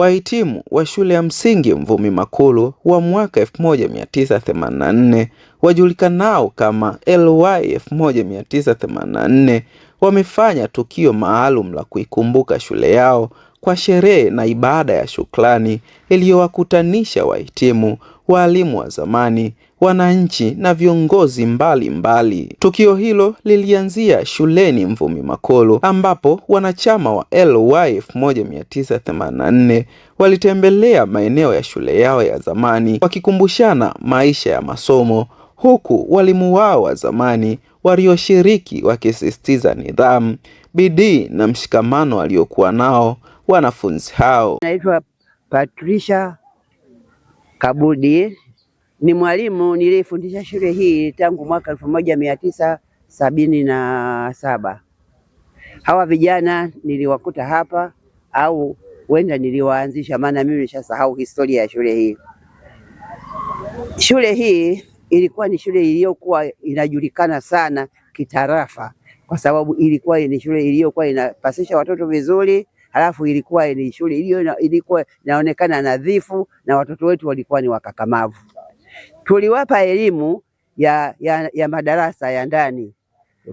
Wahitimu wa shule ya msingi Mvumi Makulu wa mwaka 1984 wajulikanao kama LY 1984 wamefanya tukio maalum la kuikumbuka shule yao kwa sherehe na ibada ya shukrani iliyowakutanisha wahitimu, walimu wa zamani, wananchi na viongozi mbalimbali. Tukio hilo lilianzia shuleni Mvumi Makulu ambapo wanachama wa LY 1984 walitembelea maeneo ya shule yao ya zamani wakikumbushana maisha ya masomo, huku walimu wao wa zamani walioshiriki wakisisitiza nidhamu, bidii na mshikamano waliokuwa nao wanafunzi hao. Naitwa Patricia Kabudi, ni mwalimu niliyefundisha shule hii tangu mwaka 1977. Hawa vijana niliwakuta hapa au wenda niliwaanzisha, maana mimi nimeshasahau historia ya shule hii. Shule hii ilikuwa ni shule iliyokuwa inajulikana sana kitarafa kwa sababu ilikuwa ni shule iliyokuwa inapasisha watoto vizuri. Halafu ilikuwa ni shule ilikuwa inaonekana nadhifu na watoto wetu walikuwa ni wakakamavu. Tuliwapa elimu ya madarasa ya ndani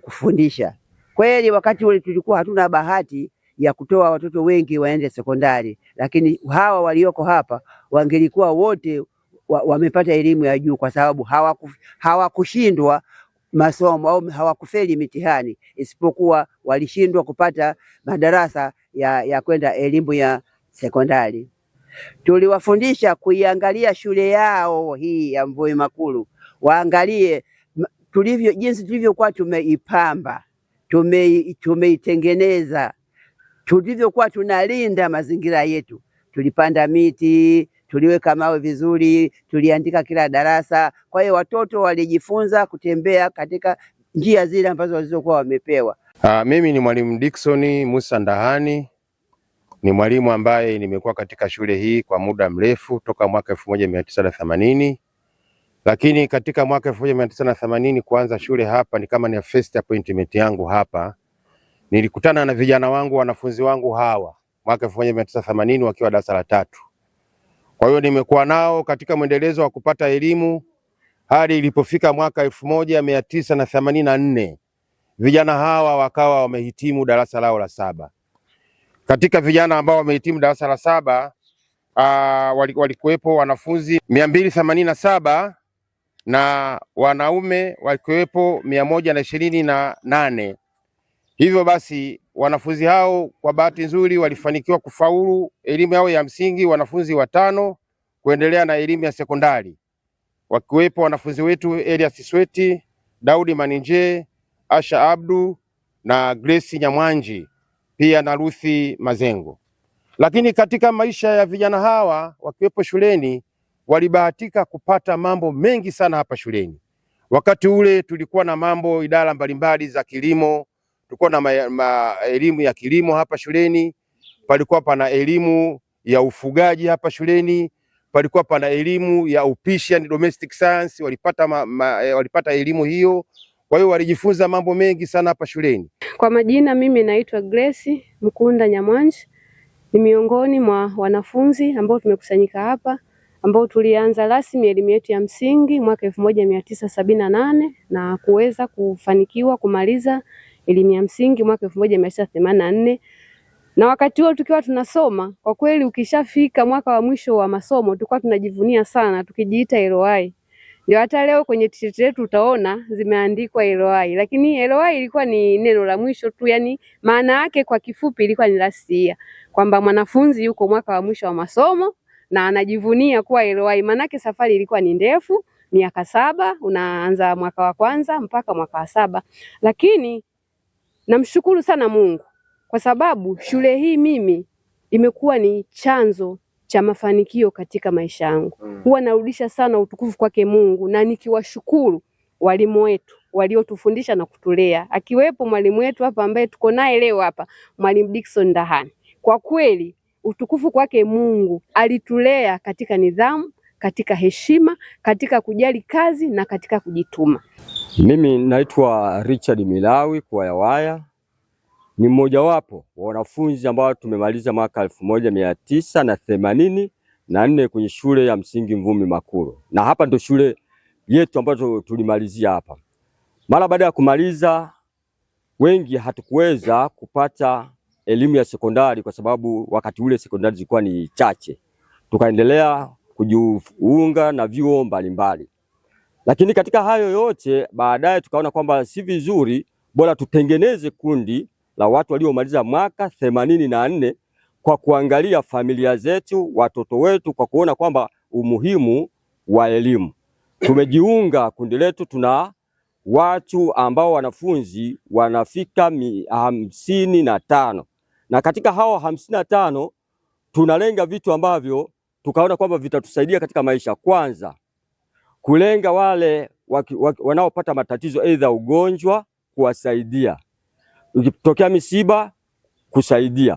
kufundisha. Kweli wakati ule tulikuwa hatuna bahati ya kutoa watoto wengi waende sekondari, lakini hawa walioko hapa wangelikuwa wote wamepata elimu ya juu kwa sababu hawakushindwa masomo au hawakufeli mitihani, isipokuwa walishindwa kupata madarasa ya kwenda elimu ya sekondari. Tuliwafundisha kuiangalia shule yao hii ya Mvumi Makulu, waangalie jinsi tulivyokuwa tumeipamba, tumeitengeneza, tulivyokuwa tunalinda mazingira yetu. Tulipanda miti, tuliweka mawe vizuri, tuliandika kila darasa. Kwa hiyo watoto walijifunza kutembea katika njia zile ambazo walizokuwa wamepewa. Mimi ni mwalimu Dickson Musa Ndahani. Ni mwalimu ambaye nimekuwa katika shule hii kwa muda mrefu toka mwaka 1980. Lakini katika mwaka 1980 kuanza shule hapa ni kama ni first appointment yangu hapa. Nilikutana na vijana wangu, wanafunzi wangu hawa mwaka 1980 wakiwa darasa la 3. Kwa hiyo nimekuwa nao katika mwendelezo wa kupata elimu hadi ilipofika mwaka 1984 vijana hawa wakawa wamehitimu darasa lao la 7. Katika vijana ambao wamehitimu darasa la 7 walikuwepo wanafunzi 287 na wanaume walikuwepo 128. Hivyo basi wanafunzi hao kwa bahati nzuri walifanikiwa kufaulu elimu yao ya msingi, wanafunzi 5 kuendelea na elimu ya sekondari. Wakiwepo wanafunzi wetu Elias Sweti, Daudi Maninje, Asha Abdu na Grace Nyamwanji, pia na Ruthi Mazengo. Lakini katika maisha ya vijana hawa wakiwepo shuleni walibahatika kupata mambo mengi sana hapa shuleni. Wakati ule tulikuwa na mambo idara mbalimbali za kilimo, tulikuwa na elimu ya kilimo hapa shuleni, palikuwa pana elimu ya ufugaji hapa shuleni, palikuwa pana elimu ya upishi and domestic science, walipata elimu hiyo. Kwa hiyo walijifunza mambo mengi sana hapa shuleni. Kwa majina mimi naitwa Grace Mkunda Nyamwanji. Ni miongoni mwa wanafunzi ambao tumekusanyika hapa ambao tulianza rasmi elimu yetu ya msingi mwaka 1978 na kuweza kufanikiwa kumaliza elimu ya msingi mwaka 1984. Na wakati huo tukiwa tunasoma, kwa kweli ukishafika mwaka wa mwisho wa masomo tulikuwa tunajivunia sana tukijiita LY. Ndio hata leo kwenye t-shirt yetu utaona zimeandikwa LY, lakini LY ilikuwa ni neno la mwisho tu, yani maana yake kwa kifupi ilikuwa ni last year, kwamba mwanafunzi yuko mwaka wa mwisho wa masomo na anajivunia kuwa LY. Manake safari ilikuwa ni ndefu, miaka 7, unaanza mwaka wa kwanza mpaka mwaka wa 7. Lakini namshukuru sana Mungu kwa sababu shule hii mimi imekuwa ni chanzo cha mafanikio katika maisha yangu. Huwa narudisha sana utukufu kwake Mungu, na nikiwashukuru walimu wetu waliotufundisha na kutulea, akiwepo mwalimu wetu hapa ambaye tuko naye leo hapa, mwalimu Dickson Ndahani. Kwa kweli utukufu kwake Mungu, alitulea katika nidhamu, katika heshima, katika kujali kazi na katika kujituma. Mimi naitwa Richard Milawi kwa Yawaya. ni mmojawapo wa wanafunzi ambao tumemaliza mwaka 1984 kwenye shule ya msingi Mvumi Makulu, na hapa ndo shule yetu ambayo tulimalizia hapa. Mara baada ya kumaliza, wengi hatukuweza kupata elimu ya sekondari kwa sababu wakati ule sekondari zilikuwa ni chache. Tukaendelea kujiunga na vyuo mbalimbali. Lakini katika hayo yote baadaye tukaona kwamba si vizuri, bora tutengeneze kundi la watu waliomaliza mwaka 84 kwa kuangalia familia zetu, watoto wetu, kwa kuona kwamba umuhimu wa elimu. Tumejiunga kundi letu, tuna watu ambao wanafunzi wanafika 55, na katika hao 55 tunalenga vitu ambavyo tukaona kwamba vitatusaidia katika maisha. Kwanza, kulenga wale wanaopata matatizo aidha ugonjwa, kuwasaidia. Ukitokea misiba, kusaidia.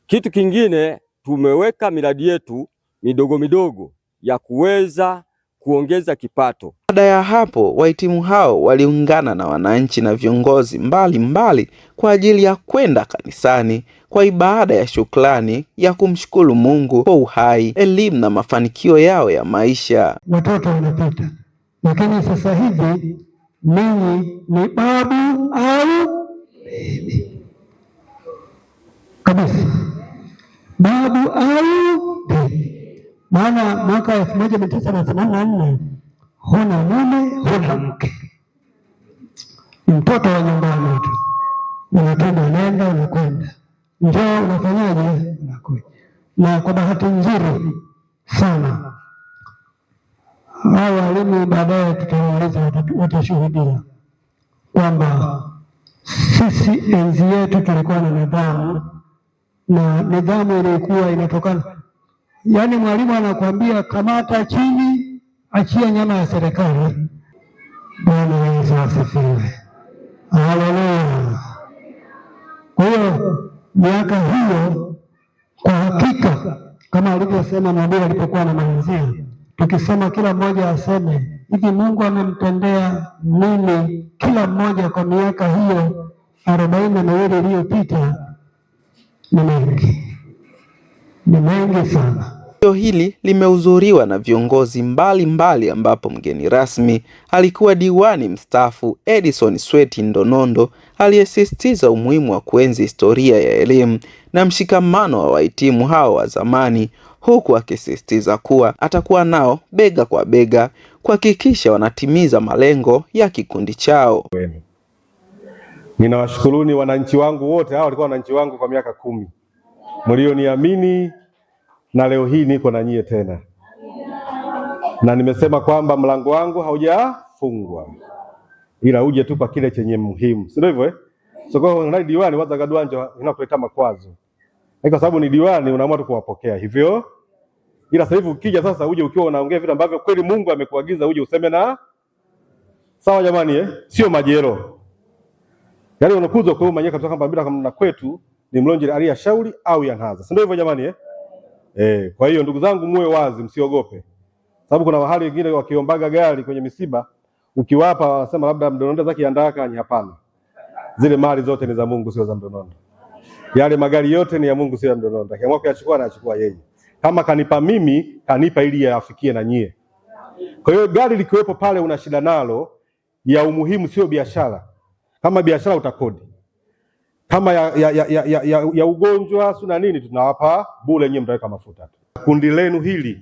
Kitu kingine, tumeweka miradi yetu midogo midogo ya kuweza kuongeza kipato. Baada ya hapo, wahitimu hao waliungana na wananchi na viongozi mbalimbali kwa ajili ya kwenda kanisani kwa ibada ya shukrani ya kumshukuru Mungu kwa uhai, elimu na mafanikio yao ya maisha. Watoto wanapita, lakini sasa hivi ninyi ni babu au bibi kabisa, babu au bibi. Maana mwaka 1984 huna mume huna mke, mtoto wa nyumbani tu, unatenda nenda unakwenda, njoo unafanyaje, unakuja. Na kwa bahati nzuri sana hao walimu baadaye tutawaeleza, watashuhudia kwamba sisi enzi yetu tulikuwa na nidhamu, na nidhamu ilikuwa inatokana, yaani mwalimu anakuambia kamata chini, achia nyama ya serikali. Bwana Yesu asifiwe, haleluya. Kwa hiyo miaka hiyo kwa hakika, kama alivyosema nabii alipokuwa anamalizia, tukisema kila mmoja aseme hivi, Mungu amemtendea nini kila mmoja kwa miaka hiyo 42 iliyopita, ni mengi sana. Tukio hili limehudhuriwa na viongozi mbalimbali, ambapo mgeni rasmi alikuwa diwani mstaafu Edison Sweti Ndonondo, aliyesisitiza umuhimu wa kuenzi historia ya elimu na mshikamano wa wahitimu hao wa zamani, huku akisisitiza kuwa atakuwa nao bega kwa bega kuhakikisha wanatimiza malengo ya kikundi chao. Ninawashukuruni wananchi wangu wote, hao walikuwa wananchi wangu kwa miaka 10 mlioniamini, na leo hii niko na nyie tena, na nimesema kwamba mlango wangu haujafungwa, ila uje tu kwa kile chenye muhimu, si ndio hivyo So kwa ndio diwani waza gadwanja inakuleta makwazo, kwa sababu ni diwani unaamua tu kuwapokea hivyo, ila sasa hivi ukija sasa uje ukiwa unaongea vitu ambavyo kweli Mungu amekuagiza uje useme na sawa jamani, sio majero. Yaani unakuja kwa manyeka kutoka kwamba bila kama kwetu ni mlonje alia shauri au yanhaza, si ndio hivyo jamani kwa hiyo ndugu zangu muwe wazi, msiogope. Sababu kuna mahali wengine wakiombaga gari kwenye misiba, ukiwapa wanasema labda Mdonondo zake andaka, ni hapana. Zile mali zote ni za Mungu, sio za Mdonondo. Yale magari yote ni ya Mungu, sio ya Mdonondo. Akiamua kuyachukua na achukua yeye. Kama kanipa mimi, kanipa ili yafikie na nyie. Kwa hiyo gari likiwepo pale una shida nalo, ya umuhimu sio biashara. Kama biashara utakodi. Kama ya ugonjwa suna nini tunawapa bure, nyinyi mtaweka mafuta tu. Kundi lenu hili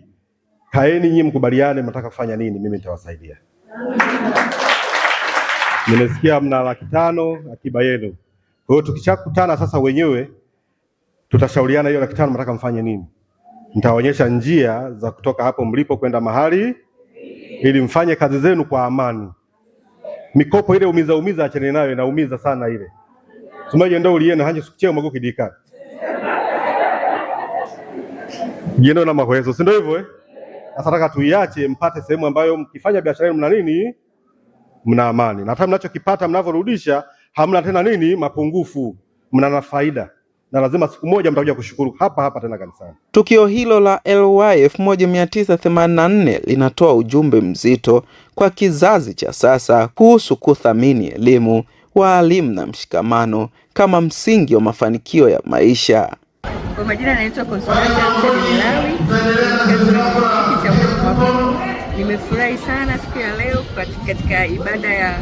kaeni nyinyi mkubaliane mnataka kufanya nini, mimi nitawasaidia. Nimesikia mna 500,000 akiba yenu. Kwa hiyo tukishakutana sasa wenyewe tutashauriana hiyo 500,000 mnataka mfanye nini. Nitaonyesha njia za kutoka hapo mlipo kwenda mahali ili mfanye kazi zenu kwa amani. Mikopo ile umiza achane nayo, inaumiza sana ile. Sumaje ndo uliena hanje sukucheo magoki dikani. Jeno na mahoezo, si ndio hivyo Sasa nataka tuiache mpate sehemu ambayo mkifanya biashara yenu mna nini? Mna amani. Na hata mnachokipata mnavorudisha hamna tena nini? Mapungufu. Mna faida. Na lazima siku moja mtakuja kushukuru hapa tena kanisani. Tukio hilo la LY 1984 linatoa ujumbe mzito kwa kizazi cha sasa kuhusu kuthamini elimu, waalimu na mshikamano kama msingi wa mafanikio ya maisha. Kwa majina naitwa Consolata Mlawi. Nimefurahi sana siku ya leo katika ibada ya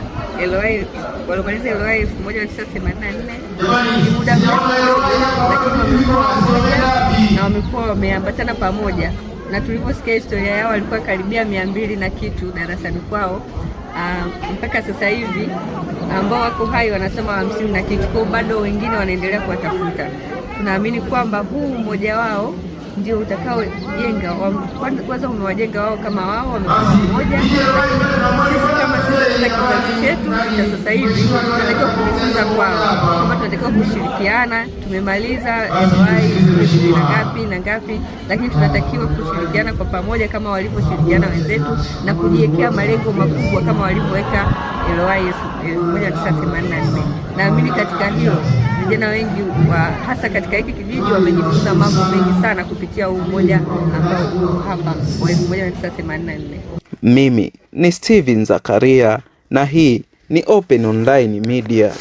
LOI walomaliza LOI 1984. Ni muda mrefu lakini na wamekuwa wameambatana pamoja, na tuliposikia historia yao walikuwa karibia 200 na kitu darasani kwao. Mpaka sasa hivi ambao wako hai wanasema 50 na kitu, kwa bado wengine wanaendelea kuwatafuta. Tunaamini kwamba huu mmoja wao ndio utakao jenga, kwanza umewajenga wao kama wao wamekuwa mmoja. Sisi kama sisi kizazi chetu cha sasa hivi tunatakiwa kujifunza kwao, kama tunatakiwa kushirikiana. Tumemaliza LOI ngapi na ngapi, lakini tunatakiwa kushirikiana kwa pamoja kama walivyoshirikiana wenzetu na kujiwekea malengo makubwa kama walivyoweka LOI 1984. Naamini katika hilo vijana wengi hasa katika hiki kijiji wamejifunza mambo mengi sana kupitia umoja ambao uko hapa wa 1984. Mimi ni Steven Zakaria na hii ni Open Online Media.